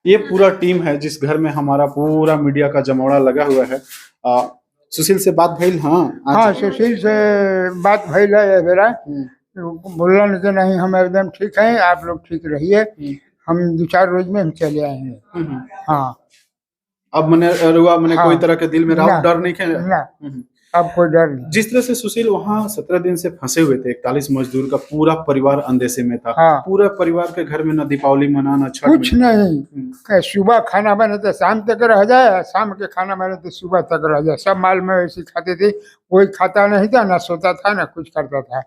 ये पूरा टीम है जिस घर में हमारा पूरा मीडिया का जमावड़ा लगा हुआ है। सुशील से बात भइल? हाँ हाँ, सुशील से बात भइल है बेरा। बोलन कि नहीं हम एकदम ठीक हैं, आप लोग ठीक रहिए, हम 2-4 रोज में हम चले आएंगे। हाँ, अब मैंने हाँ, कोई तरह के दिल में ना, डर नहीं है ना, अब कोई डर नहीं। जिस तरह से सुशील वहाँ 17 दिन से फंसे हुए थे, 41 मजदूर का पूरा परिवार अंदेशे में था। हाँ, पूरा परिवार के घर में न दीपावली मनाना, छठ कुछ नहीं, सुबह खाना बने तो शाम तक रह जाए, शाम के खाना बने तो सुबह तक रह जाए। सब माल में ऐसे खाते थे, कोई खाता नहीं था, ना सोता था, ना कुछ करता था।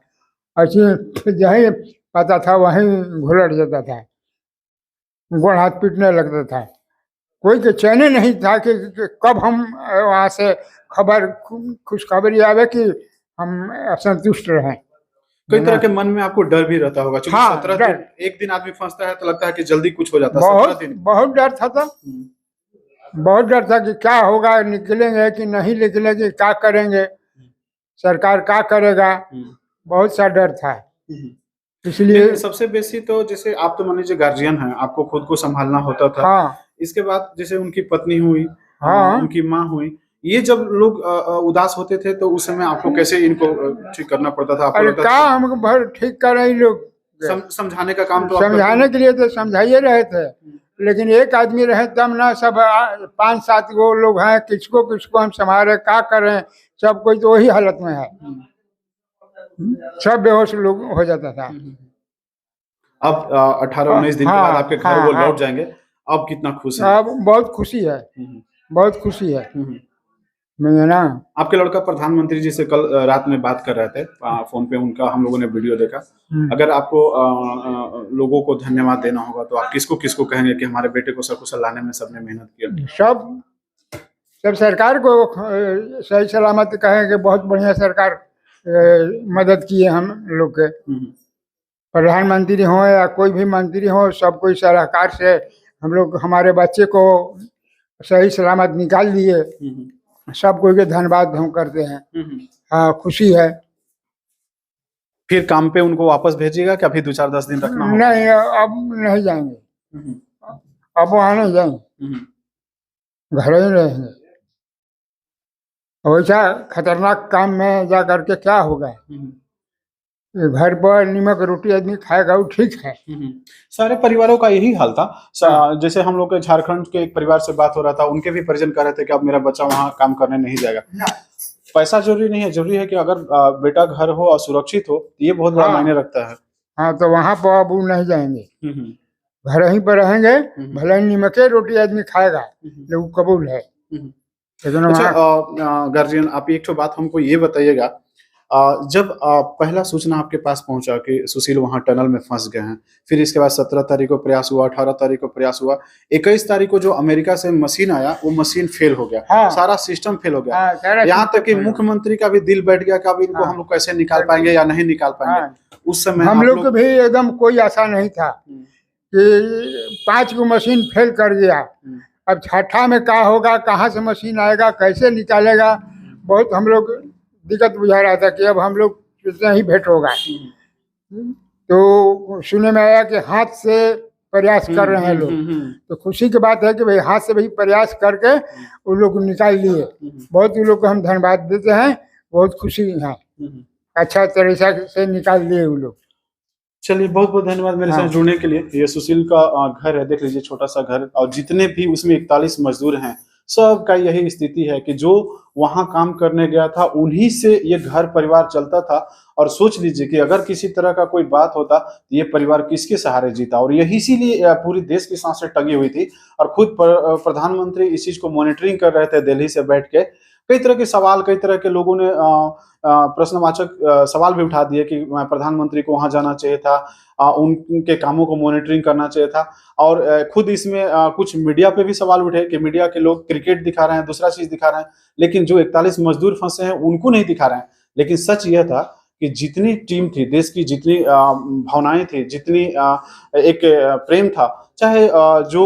ऐसे जहीं पता था वहीं घुलट जाता था, गोड़ हाथ पीटने लगता था। कोई के चैन नहीं था कि कब हम वहाँ से खुशखबरी आवे कि हम असंतुष्ट रहें। कई तरह के मन में आपको डर भी रहता होगा, क्योंकि हाँ, 17 दिन एक दिन आदमी फंसता है तो लगता है कि जल्दी कुछ हो जाता है। 17 दिन बहुत डर था तब, बहुत डर था कि क्या होगा, निकलेंगे कि नहीं निकलेंगे, क्या करेंगे, सरकार क्या करेगा, बहुत सा डर था। इसलिए सबसे बेसी तो जैसे आप तो मान लीजिए गार्जियन हैं, आपको खुद को संभालना होता था। हाँ, इसके बाद जैसे उनकी पत्नी हुई, हाँ, उनकी माँ हुई, ये जब लोग उदास होते थे तो उस समय आपको कैसे इनको ठीक करना पड़ता था? आपको अरे लगता क्या था हमको भर ठीक कर रहे लोग, समझाने का काम तो आप समझाने के लिए तो समझाइए रहे थे, लेकिन एक आदमी रहे तब ना, सब 5-7 गो लोग हैं, किसको किसको हम संभाले, क्या करें, सब कोई तो वही हालत में है, सब बेहोश लोग हो जाता था। अब 18-19 दिन के बाद आपके घर वो लौट जाएंगे, अब कितना खुश है? अब बहुत खुशी है, बहुत खुशी है मुझे ना। आपके लड़का प्रधानमंत्री जी से कल रात में बात कर रहे थे फोन पे, उनका हम लोगों ने वीडियो देखा। अगर आपको लोगों को धन्यवाद देना होगा तो आप किसको किसको कहेंगे कि हमारे बेटे को सकुशल लाने में सबने मेहनत किया? सब सरकार को सही सलामत कहें कि बहुत बढ़िया सरकार मदद किए हम लोग के। प्रधानमंत्री हो या कोई भी मंत्री हो, सब कोई सरकार से हम लोग हमारे बच्चे को सही सलामत निकाल दिए। सब कोई के धन्यवाद हम करते हैं। हाँ, खुशी है। फिर काम पे उनको वापस भेजिएगा कि अभी 2-4-10 दिन रखना होगा? नहीं, अब नहीं जाएंगे, अब वहाँ नहीं जाएंगे, घर ही रहेंगे। वैसा खतरनाक काम में जा करके क्या होगा? घर पर निमक रोटी आदमी खाएगा वो ठीक है। सारे परिवारों का यही हाल था। जैसे हम लोग के झारखंड के एक परिवार से बात हो रहा था, उनके भी परिजन कह रहे थे कि अब मेरा बच्चा वहाँ काम करने नहीं जाएगा। पैसा जरूरी नहीं है, जरूरी है कि अगर बेटा घर हो और सुरक्षित हो, ये बहुत बड़ा मायने रखता है। हाँ, तो वहाँ पर अब नहीं जाएंगे, घर ही पर रहेंगे, भले ही निमके रोटी आदमी खाएगा, लेकिन कबूल है। अच्छा गार्जियन, आप एक तो बात हमको ये बताइएगा, जब पहला सूचना आपके पास पहुंचा कि सुशील वहां टनल में फंस गए हैं, फिर इसके बाद 17 तारीख को प्रयास हुआ, 18 तारीख को प्रयास हुआ, 21 तारीख को जो अमेरिका से मशीन आया वो मशीन फेल हो गया। सारा सिस्टम फेल हो गया। यहाँ तक कि मुख्यमंत्री का भी दिल बैठ गया कि अब इनको हम लोग कैसे निकाल पाएंगे या नहीं निकाल पाएंगे। उस समय हम लोग को भी एकदम कोई आशा नहीं था कि 5 को मशीन फेल कर गया, अब छठा में क्या होगा, कहाँ से मशीन आएगा, कैसे निकालेगा, बहुत हम लोग दिक्कत बुझा रहा था कि अब हम लोग कितना ही भेंट होगा। तो सुनने में आया कि हाथ से प्रयास कर रहे हैं लोग, तो खुशी की बात है कि भाई हाथ से भी प्रयास करके वो लोग निकाल लिए। बहुत लोग को हम धन्यवाद देते हैं, बहुत खुशी है, अच्छा तरीका से निकाल दिए वो लोग। चलिए, बहुत बहुत धन्यवाद मेरे साथ जुड़ने के लिए। ये सुशील का घर है, देख लीजिए, छोटा सा घर, और जितने भी उसमें 41 मजदूर हैं, सबका यही स्थिति है कि जो वहां काम करने गया था उन्हीं से ये घर परिवार चलता था। और सोच लीजिए कि अगर किसी तरह का कोई बात होता तो ये परिवार किसके सहारे जीता, और यही इसीलिए पूरी देश की सांसें टंगी हुई थी। और खुद प्रधानमंत्री इस चीज को मॉनिटरिंग कर रहे थे दिल्ली से बैठ के। कई तरह के सवाल, कई तरह के लोगों ने प्रश्नवाचक सवाल भी उठा दिए कि प्रधानमंत्री को वहां जाना चाहिए था, उनके कामों को मॉनिटरिंग करना चाहिए था। और खुद इसमें कुछ मीडिया पे भी सवाल उठे कि मीडिया के लोग क्रिकेट दिखा रहे हैं, दूसरा चीज दिखा रहे हैं, लेकिन जो 41 मजदूर फंसे हैं उनको नहीं दिखा रहे हैं। लेकिन सच यह था कि जितनी टीम थी, देश की जितनी भावनाएं थी, जितनी एक प्रेम था, चाहे जो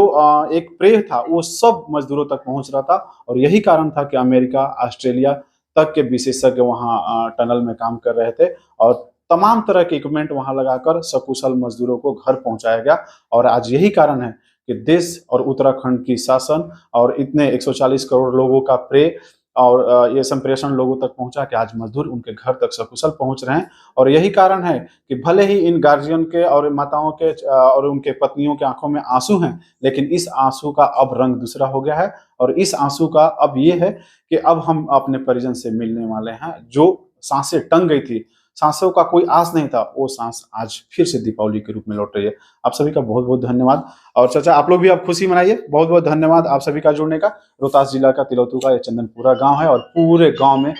एक प्रेम था, वो सब मजदूरों तक पहुंच रहा था। और यही कारण था कि अमेरिका, ऑस्ट्रेलिया तक के विशेषज्ञ वहां टनल में काम कर रहे थे, और तमाम तरह के इक्विपमेंट वहां लगाकर सकुशल मजदूरों को घर पहुंचाया गया। और आज यही कारण है कि देश और उत्तराखंड की शासन और इतने 140 करोड़ लोगों का प्रे और ये संप्रेषण लोगों तक पहुंचा कि आज मजदूर उनके घर तक सकुशल पहुंच रहे हैं। और यही कारण है कि भले ही इन गार्जियन के और माताओं के और उनके पत्नियों के आंखों में आंसू हैं, लेकिन इस आंसू का अब रंग दूसरा हो गया है। और इस आंसू का अब ये है कि अब हम अपने परिजन से मिलने वाले हैं। जो सांसें टंग गई थी, सांसों का कोई आस नहीं था, वो सांस आज फिर से दीपावली के रूप में लौट रही है। आप सभी का बहुत बहुत धन्यवाद। और चाचा आप लोग भी आप खुशी मनाइए। बहुत बहुत धन्यवाद आप सभी का जुड़ने का। रोहतास जिला का तिलौतू का ये चंदनपुरा गांव है और पूरे गांव में